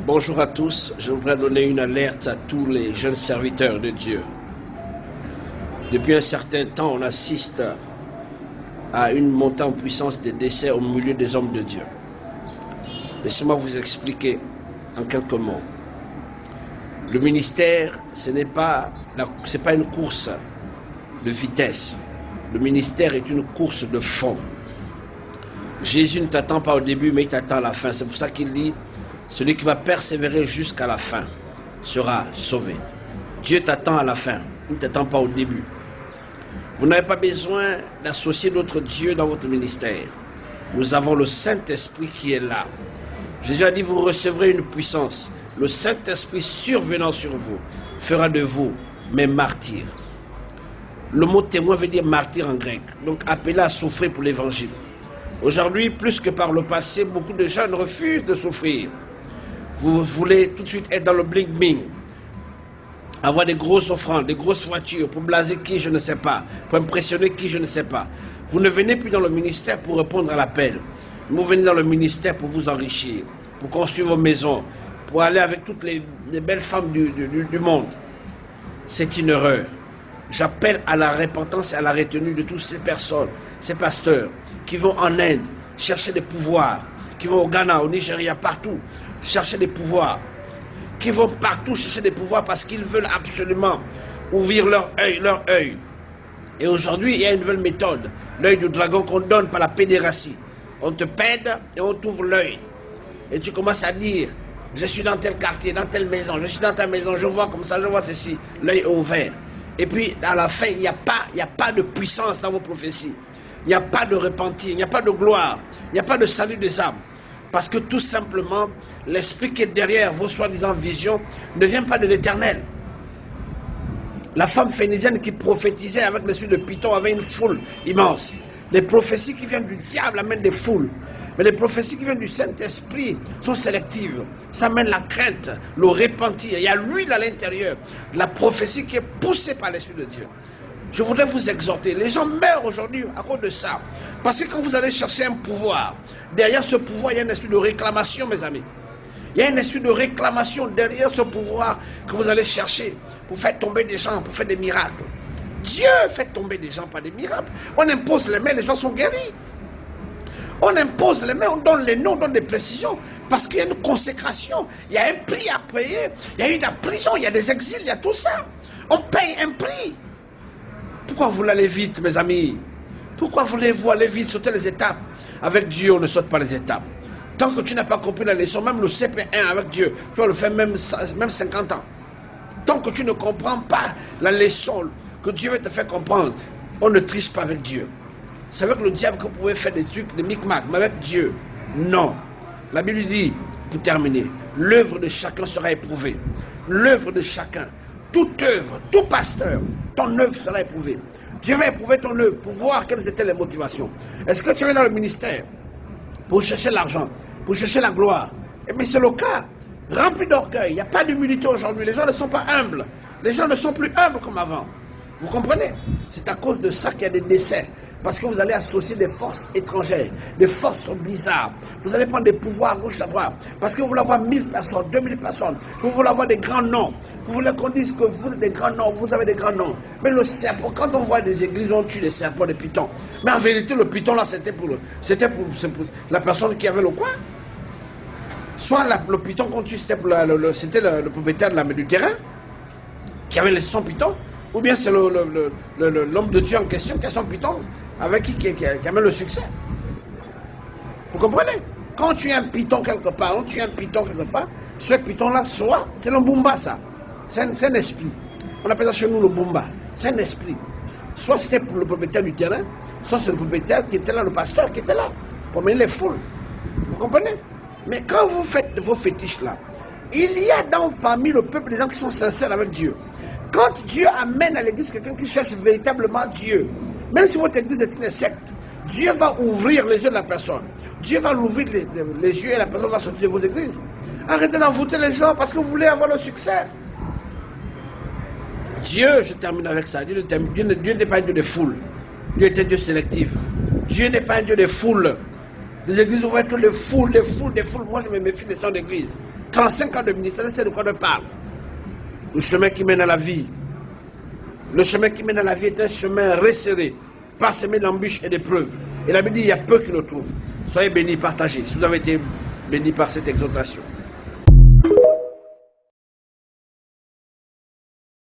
Bonjour à tous, je voudrais donner une alerte à tous les jeunes serviteurs de Dieu. Depuis un certain temps, on assiste à une montée en puissance des décès au milieu des hommes de Dieu. Laissez-moi vous expliquer en quelques mots. Le ministère, ce n'est pas une course de vitesse. Le ministère est une course de fond. Jésus ne t'attend pas au début, mais il t'attend à la fin. C'est pour ça qu'il dit, celui qui va persévérer jusqu'à la fin sera sauvé. Dieu t'attend à la fin, il ne t'attend pas au début. Vous n'avez pas besoin d'associer d'autres dieux dans votre ministère. Nous avons le Saint-Esprit qui est là. Jésus a dit, vous recevrez une puissance. Le Saint-Esprit survenant sur vous fera de vous mes martyrs. Le mot témoin veut dire martyr en grec. Donc appelé à souffrir pour l'évangile. Aujourd'hui, plus que par le passé, beaucoup de jeunes refusent de souffrir. Vous voulez tout de suite être dans le bling-bling, avoir des grosses offrandes, des grosses voitures, pour blaser qui je ne sais pas, pour impressionner qui je ne sais pas. Vous ne venez plus dans le ministère pour répondre à l'appel. Vous venez dans le ministère pour vous enrichir, pour construire vos maisons, pour aller avec toutes les belles femmes du monde. C'est une erreur. J'appelle à la repentance et à la retenue de toutes ces personnes, ces pasteurs, qui vont en Inde chercher des pouvoirs, qui vont au Ghana, au Nigeria, partout, chercher des pouvoirs, qui vont partout chercher des pouvoirs parce qu'ils veulent absolument ouvrir leur œil. Et aujourd'hui, il y a une nouvelle méthode, l'œil du dragon qu'on donne par la pédératie. On te pède et on t'ouvre l'œil. Et tu commences à dire, je suis dans tel quartier, dans telle maison, je suis dans ta maison, je vois comme ça, je vois ceci, l'œil est ouvert. Et puis, à la fin, il n'y a pas de puissance dans vos prophéties. Il n'y a pas de repentir, il n'y a pas de gloire, il n'y a pas de salut des âmes. Parce que tout simplement, l'esprit qui est derrière vos soi-disant visions ne vient pas de l'Éternel. La femme phénicienne qui prophétisait avec l'esprit de Python avait une foule immense. Les prophéties qui viennent du diable amènent des foules. Mais les prophéties qui viennent du Saint-Esprit sont sélectives. Ça amène la crainte, le repentir. Il y a l'huile à l'intérieur. La prophétie qui est poussée par l'Esprit de Dieu. Je voudrais vous exhorter. Les gens meurent aujourd'hui à cause de ça. Parce que quand vous allez chercher un pouvoir, derrière ce pouvoir, il y a un esprit de réclamation, mes amis. Il y a un esprit de réclamation derrière ce pouvoir que vous allez chercher pour faire tomber des gens, pour faire des miracles. Dieu fait tomber des gens par des miracles. On impose les mains, les gens sont guéris. On impose les mains, on donne les noms, on donne des précisions. Parce qu'il y a une consécration, il y a un prix à payer. Il y a eu de la prison, il y a des exils, il y a tout ça. On paye un prix. Pourquoi vous voulez aller vite, mes amis? Pourquoi voulez-vous aller vite, sauter les étapes? Avec Dieu, on ne saute pas les étapes. Tant que tu n'as pas compris la leçon, même le CP1 avec Dieu, tu vas le faire même 50 ans. Tant que tu ne comprends pas la leçon que Dieu veut te faire comprendre, on ne triche pas avec Dieu. C'est avec le diable que vous pouvez faire des trucs, des micmacs, mais avec Dieu, non. La Bible dit, pour terminer, l'œuvre de chacun sera éprouvée. L'œuvre de chacun, toute œuvre, tout pasteur, ton œuvre sera éprouvée. Dieu va éprouver ton œuvre pour voir quelles étaient les motivations. Est-ce que tu es dans le ministère pour chercher l'argent, pour chercher la gloire? Eh bien, c'est le cas. Rempli d'orgueil. Il n'y a pas d'humilité aujourd'hui. Les gens ne sont pas humbles. Les gens ne sont plus humbles comme avant. Vous comprenez? C'est à cause de ça qu'il y a des décès. Parce que vous allez associer des forces étrangères, des forces bizarres. Vous allez prendre des pouvoirs à gauche à droite. Parce que vous voulez avoir 1000 personnes, 2000 personnes. Vous voulez avoir des grands noms. Vous voulez qu'on dise que vous avez des grands noms, vous avez des grands noms. Mais le serpent, quand on voit des églises, on tue des serpents, des pythons. Mais en vérité, le python là, c'était pour la personne qui avait le coin. Soit le python qu'on tue, c'était le propriétaire du terrain, qui avait les 100 pythons. Ou bien c'est l'homme de Dieu en question qui a son python, avec qui amène le succès. Vous comprenez? Quand tu as un python quelque part, ce python-là, soit, c'est le Bumba, ça. C'est un esprit. On appelle ça chez nous le Bumba. C'est un esprit. Soit c'était pour le propriétaire du terrain, soit c'est le propriétaire qui était là, le pasteur qui était là, pour mener les foules. Vous comprenez? Mais quand vous faites vos fétiches là, il y a parmi le peuple des gens qui sont sincères avec Dieu. Quand Dieu amène à l'église quelqu'un qui cherche véritablement Dieu, même si votre église est une secte, Dieu va ouvrir les yeux de la personne. Dieu va l'ouvrir les yeux et la personne va sortir de vos églises. Arrêtez d'envoûter les gens parce que vous voulez avoir le succès. Dieu, je termine avec ça, Dieu n'est pas un Dieu de foule. Dieu est un Dieu sélectif. Dieu n'est pas un Dieu de foule. Les églises vont être des foules. Moi, je me méfie des gens d'église. 35 ans de ministère, c'est de quoi on parle. Le chemin qui mène à la vie. Le chemin qui mène à la vie est un chemin resserré, parsemé d'embûches et d'épreuves. Et la Bible dit, il y a peu qui le trouvent. Soyez bénis, partagez. Si vous avez été bénis par cette exhortation.